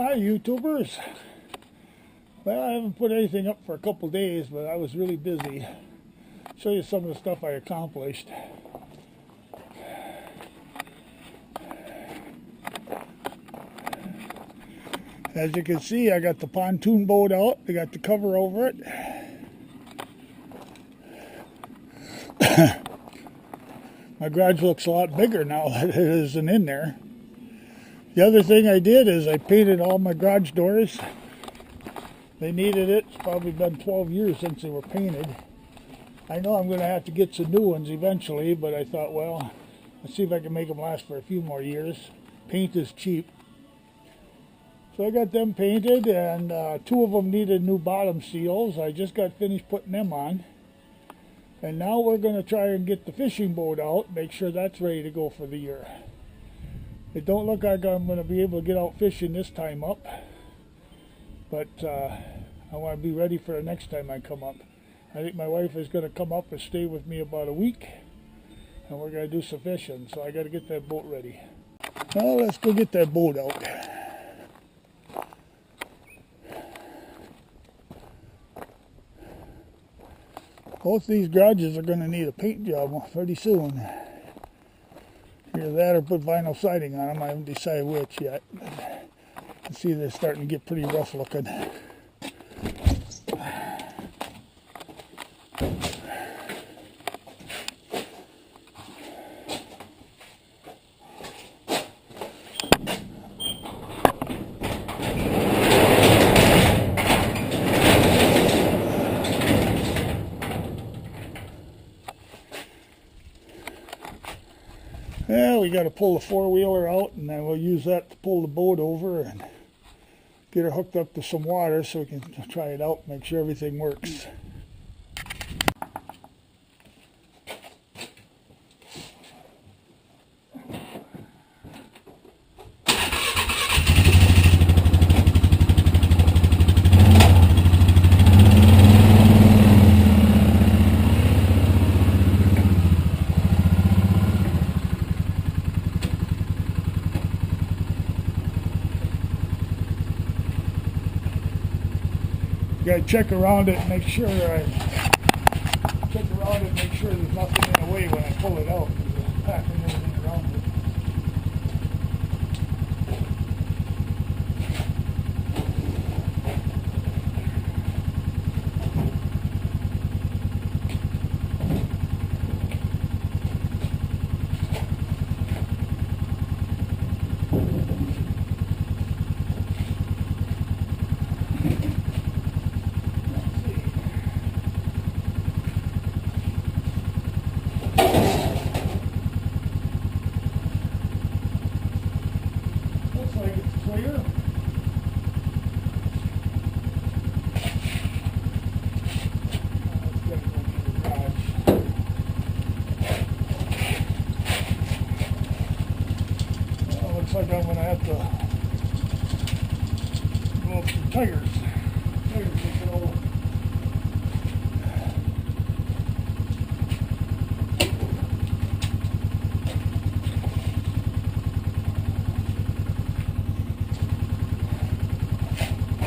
Hi YouTubers. Well, I haven't put anything up for a couple days, but I was really busy. Show you some of the stuff I accomplished. As you can see, I got the pontoon boat out. I got the cover over it. My garage looks a lot bigger now than it isn't in there. The other thing I did is I painted all my garage doors. They needed it. It's probably been 12 years since they were painted. I know I'm going to have to get some new ones eventually, but I thought, well, let's see if I can make them last for a few more years. Paint is cheap. So I got them painted, and 2 of them needed new bottom seals. I just got finished putting them on. And now we're going to try and get the fishing boat out, make sure that's ready to go for the year. It don't look like I'm going to be able to get out fishing this time up, but I want to be ready for the next time I come up. I think my wife is going to come up and stay with me about a week, and we're going to do some fishing, so I got to get that boat ready. Well, let's go get that boat out. Both these garages are going to need a paint job pretty soon. Either that or put vinyl siding on them. I haven't decided which yet. You see they're starting to get pretty rough looking. Yeah, we got to pull the four-wheeler out, and then we'll use that to pull the boat over and get her hooked up to some water so we can try it out, make sure everything works. Got to check around it and make sure there's nothing in the way when I pull it out. I'm packing everything around it. Looks like I'm going to have to go up some tires. Tires make it all.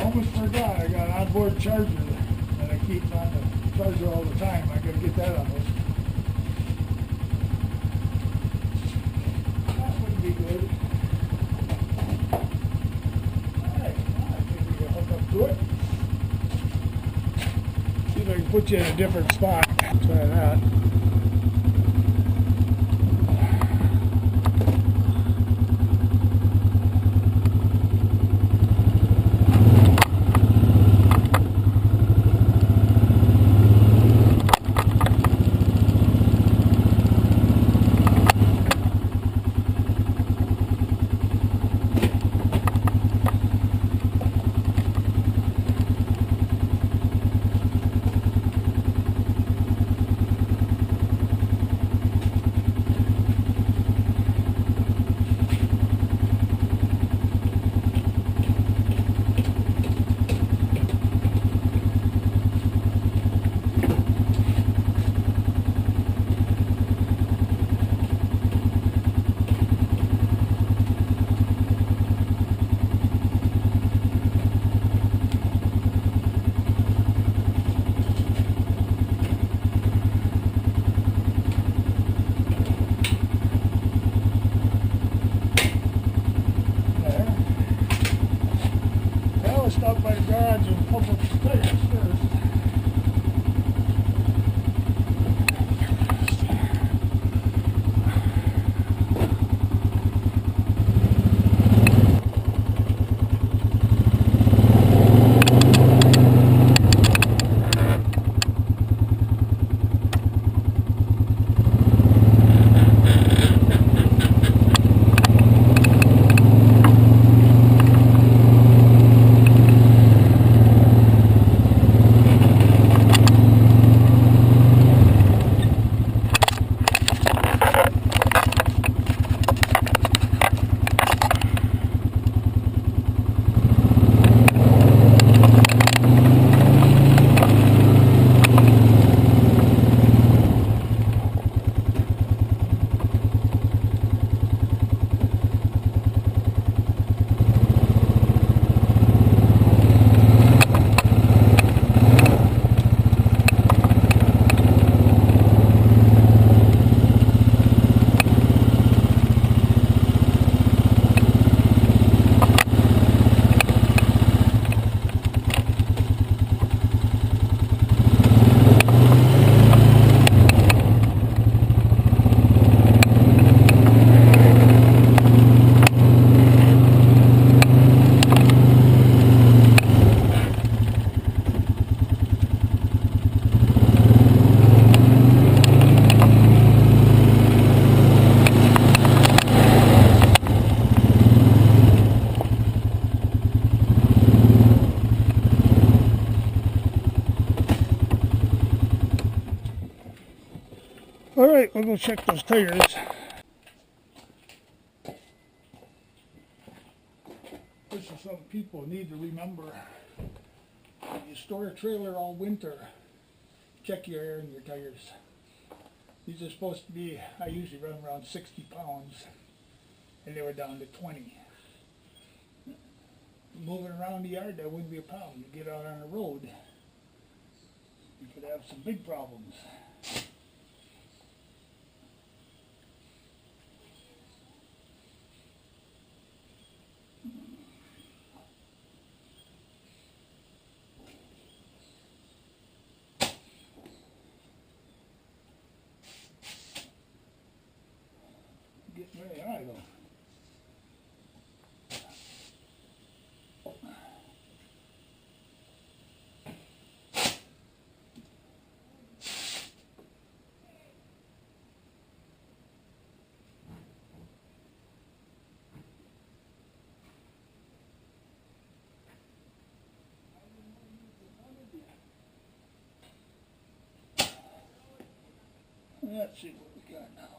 Almost forgot, I got an onboard charger that I keep on the charger all the time. I got to get that on this. That wouldn't be good. To it. See if I can put you in a different spot. Try that. How about the tires first? All right, we'll go check those tires. This is something people need to remember. When you store a trailer all winter, check your air in your tires. These are supposed to be, I usually run around 60 pounds, and they were down to 20. Moving around the yard, that wouldn't be a problem. You get out on the road, you could have some big problems. Getting very high though. Let's see what we got now.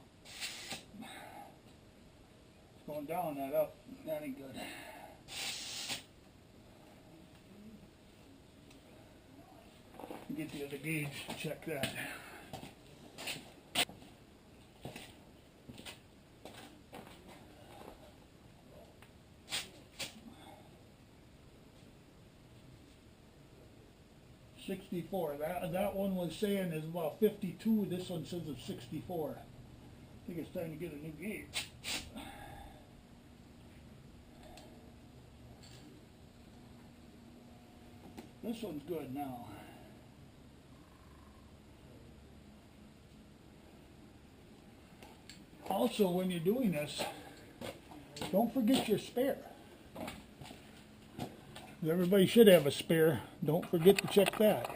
It's going down, not up. That ain't good. Get the other gauge to check that. $64. That one was saying is about 52. This one says it's 64. I think it's time to get a new gauge. This one's good now. Also, when you're doing this, don't forget your spare. Everybody should have a spare. Don't forget to check that.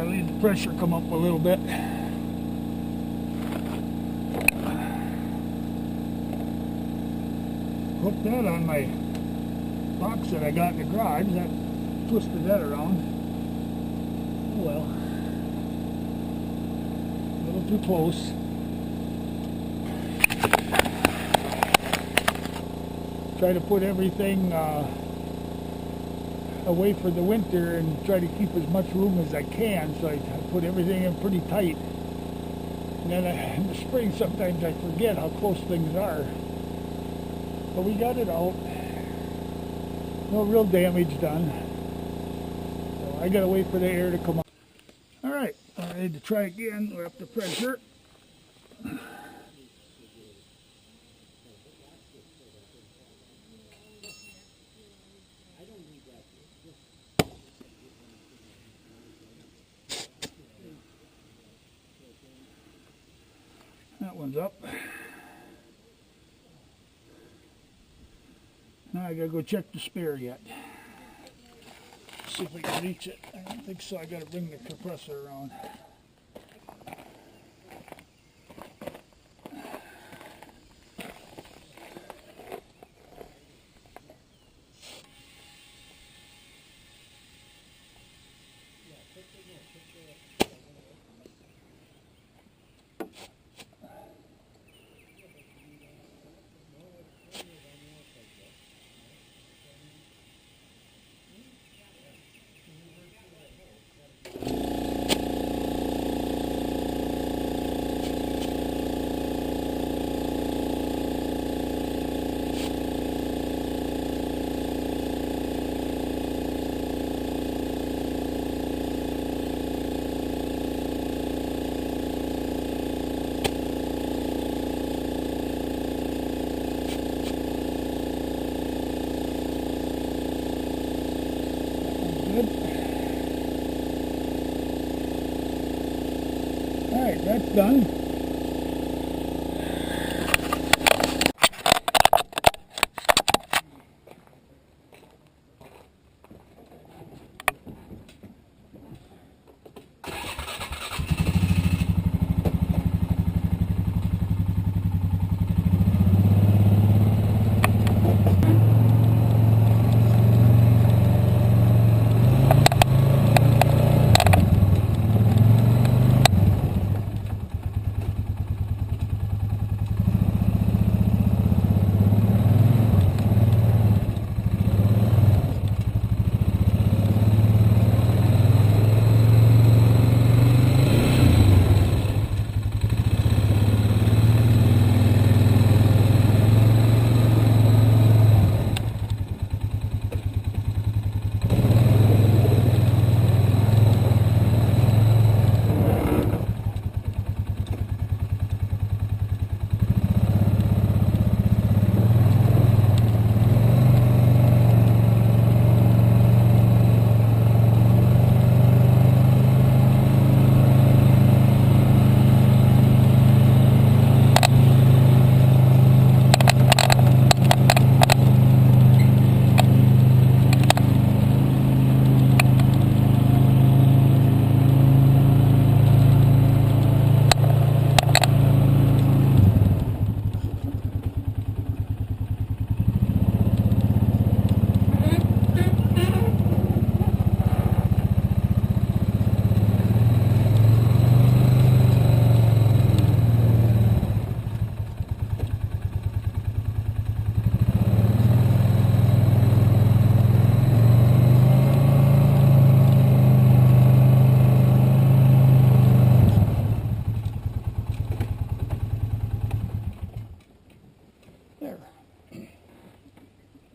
Gotta leave the pressure come up a little bit. Hooked that on my box that I got in the garage. That twisted that around. Oh well. A little too close. Try to put everything away for the winter and try to keep as much room as I can, so I put everything in pretty tight. And then in the spring sometimes I forget how close things are. But we got it out. No real damage done. So I gotta wait for the air to come up. Alright, I'm ready to try again. We're up to pressure. That one's up. Now I gotta go check the spare yet. See if we can reach it. I don't think so. I gotta bring the compressor around. Alright, that's done.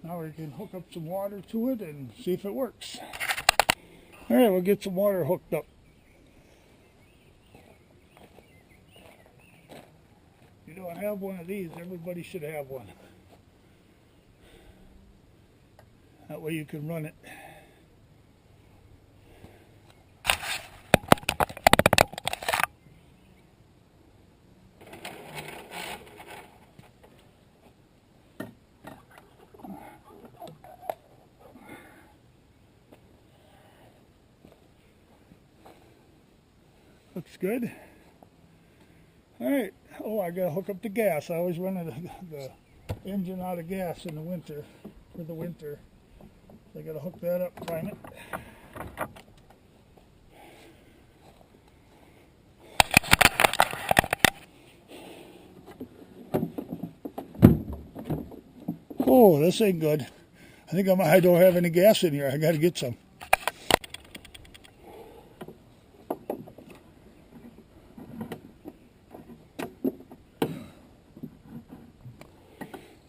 Now we can hook up some water to it and see if it works. Alright, we'll get some water hooked up. If you don't have one of these, everybody should have one. That way you can run it. Looks good. All right. Oh, I gotta hook up the gas. I always run the engine out of gas in the winter, for the winter. So I gotta hook that up, prime it. Oh, this ain't good. I think I don't have any gas in here. I gotta get some.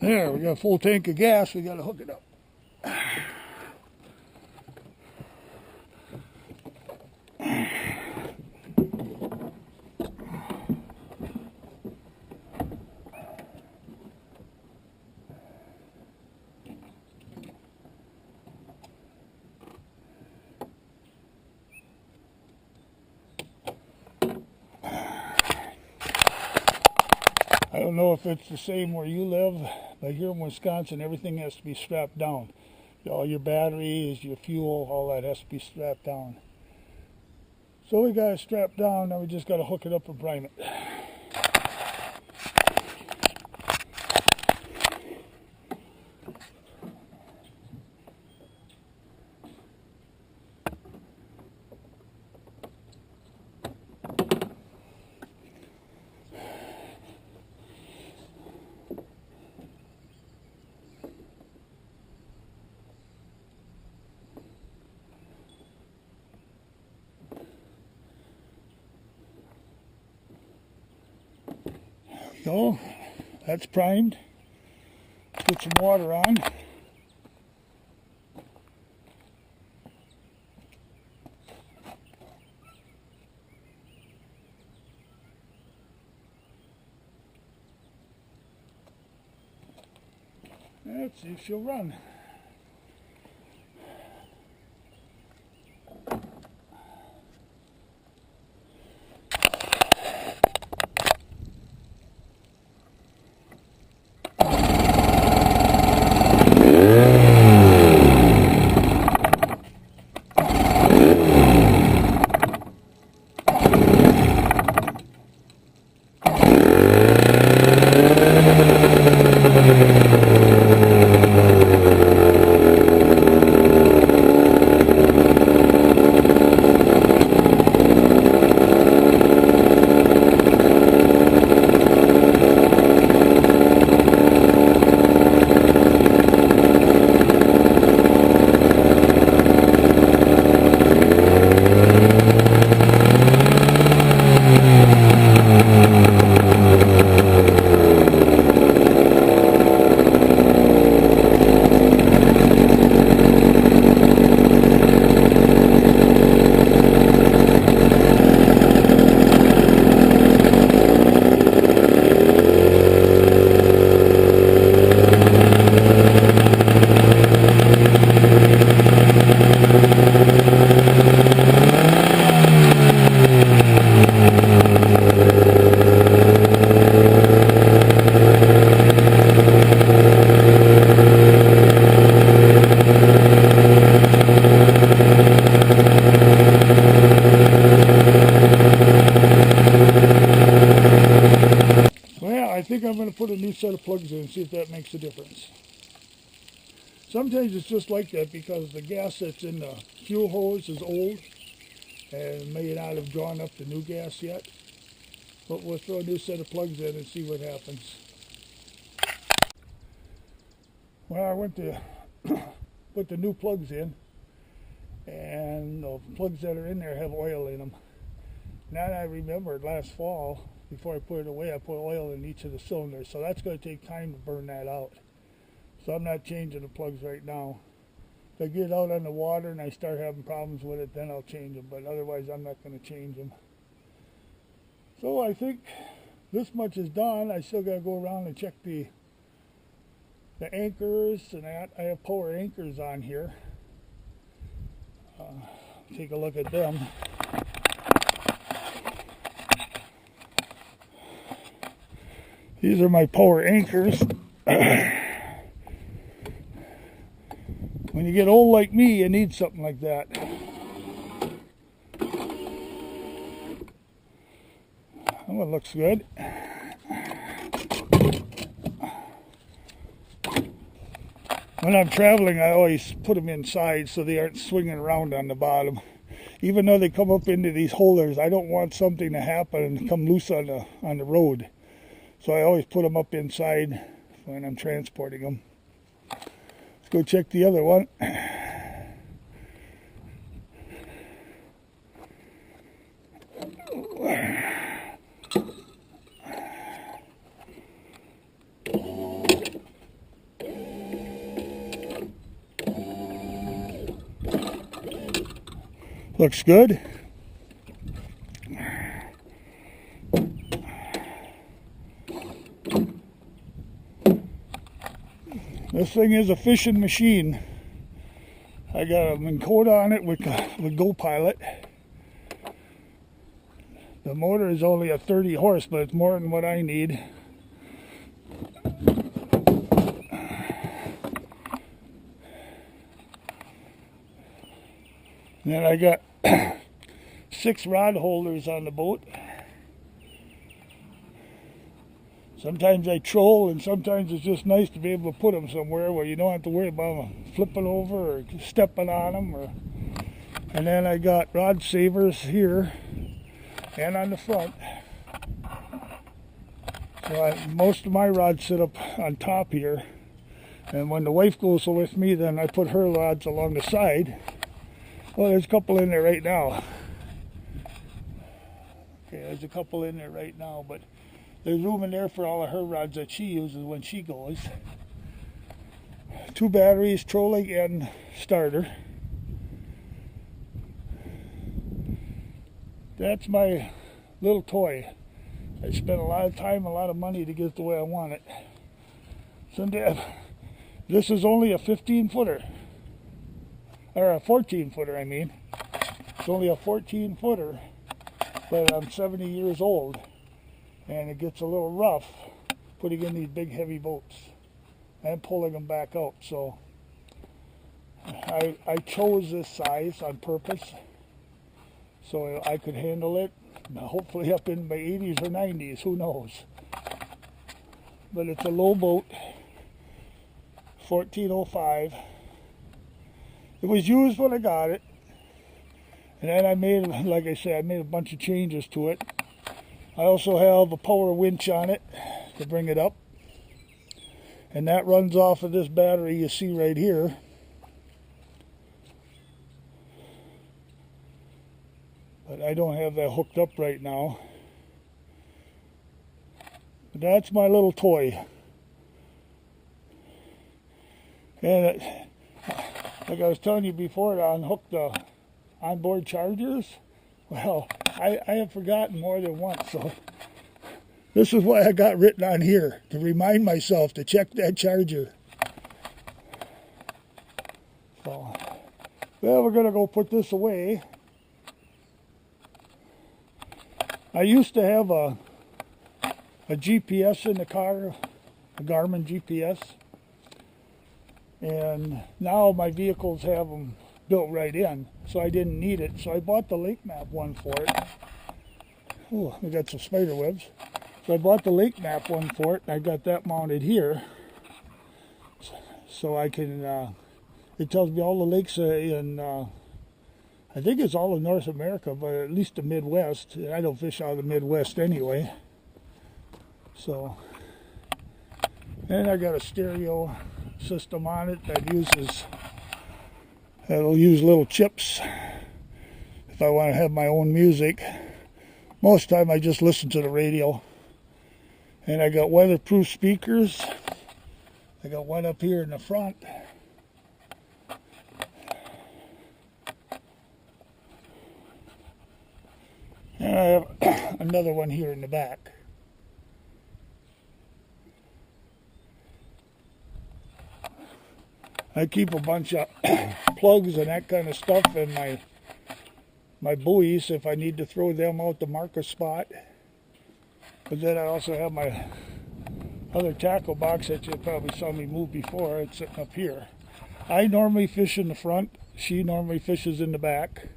There, we got a full tank of gas. We gotta hook it up. I don't know if it's the same where you live, but here in Wisconsin, everything has to be strapped down. All your batteries, your fuel, all that has to be strapped down. So we got it strapped down, now we just got to hook it up and prime it. So that's primed. Put some water on. Let's see if she'll run. I think I'm going to put a new set of plugs in and see if that makes a difference. Sometimes it's just like that because the gas that's in the fuel hose is old and may not have drawn up the new gas yet. But we'll throw a new set of plugs in and see what happens. Well, I went to put the new plugs in, and the plugs that are in there have oil in them. Now I remembered last fall, before I put it away, I put oil in each of the cylinders, so that's going to take time to burn that out. So I'm not changing the plugs right now. If I get it out on the water and I start having problems with it, then I'll change them, but otherwise I'm not going to change them. So I think this much is done. I still got to go around and check the anchors, and I have power anchors on here. Take a look at them. These are my power anchors. When you get old like me, you need something like that. That one looks good. When I'm traveling, I always put them inside so they aren't swinging around on the bottom. Even though they come up into these holders, I don't want something to happen and come loose on the road. So I always put them up inside when I'm transporting them. Let's go check the other one. Looks good. This thing is a fishing machine. I got a Minn Kota on it with GoPilot. The motor is only a 30 horse, but it's more than what I need. And then I got 6 rod holders on the boat. Sometimes I troll, and sometimes it's just nice to be able to put them somewhere where you don't have to worry about them flipping over or stepping on them. And then I got rod savers here and on the front. So most of my rods sit up on top here. And when the wife goes with me, then I put her rods along the side. Well, there's a couple in there right now. Okay, there's a couple in there right now, but there's room in there for all of her rods that she uses when she goes. 2 batteries, trolling and starter. That's my little toy. I spent a lot of time, a lot of money to get it the way I want it. Someday, this is only a 15-footer. Or a 14-footer, I mean. It's only a 14-footer, but I'm 70 years old, and it gets a little rough putting in these big, heavy boats and pulling them back out. So I chose this size on purpose so I could handle it. Hopefully up in my 80s or 90s, who knows. But it's a low boat, 1405. It was used when I got it, and then I made, like I said, I made a bunch of changes to it. I also have a power winch on it to bring it up, and that runs off of this battery you see right here. But I don't have that hooked up right now. But that's my little toy. And like I was telling you before, to unhook the onboard chargers, well, I have forgotten more than once, so this is what I got written on here, to remind myself to check that charger. So, well, we're going to go put this away. I used to have a GPS in the car, a Garmin GPS. And now my vehicles have them built right in, so I didn't need it. So I bought the Lake Map one for it. Oh, we got some spider webs. So I bought the Lake Map one for it, and I got that mounted here. So I can, it tells me all the lakes in, I think it's all of North America, but at least the Midwest. I don't fish out of the Midwest anyway. So, and I got a stereo system on it that'll use little chips if I want to have my own music. Most of the time I just listen to the radio. And I got weatherproof speakers. I got one up here in the front. And I have another one here in the back. I keep a bunch of plugs and that kind of stuff in my buoys if I need to throw them out to mark a spot. But then I also have my other tackle box that you probably saw me move before. It's sitting up here. I normally fish in the front. She normally fishes in the back.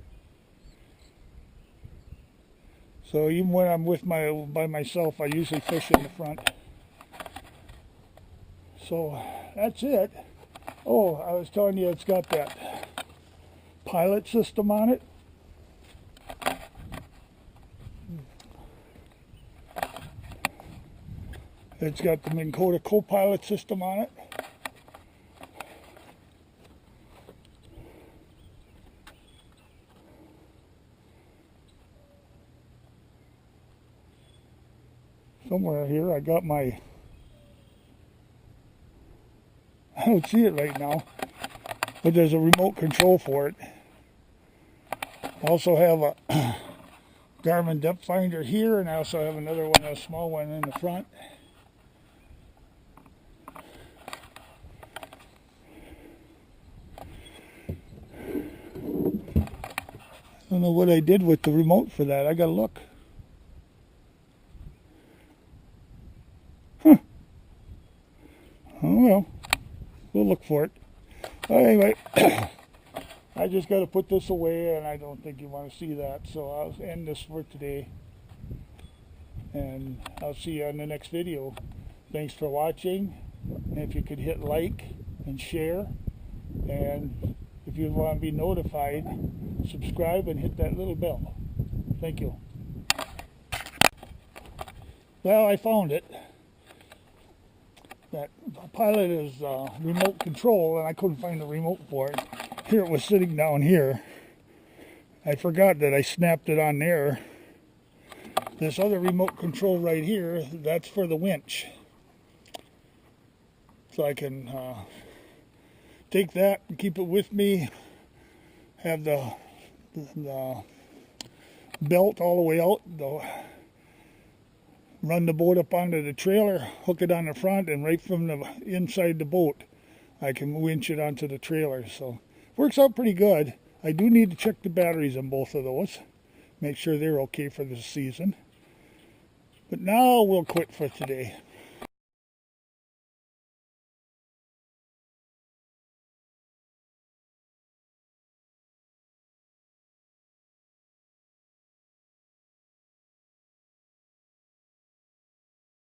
So even when I'm by myself, I usually fish in the front. So that's it. Oh, I was telling you it's got that pilot system on it. It's got the Minn Kota co-pilot system on it. Somewhere here I got my, I don't see it right now, but there's a remote control for it. I also have a Garmin depth finder here, and I also have another one, a small one in the front. I don't know what I did with the remote for that. I gotta look. Huh. Oh well, we'll look for it. Anyway, I just gotta put this away, and I don't think you want to see that. So I'll end this for today, and I'll see you on the next video. Thanks for watching. And if you could hit like and share, and if you want to be notified, subscribe and hit that little bell. Thank you. Well, I found it. That pilot is remote control, and I couldn't find the remote for it. Here it was sitting down here. I forgot that I snapped it on there. This other remote control right here, that's for the winch. So I can take that and keep it with me. Have the belt all the way out. Run the boat up onto the trailer, hook it on the front, and right from the inside the boat, I can winch it onto the trailer. So works out pretty good. I do need to check the batteries on both of those, make sure they're okay for the season. But now we'll quit for today.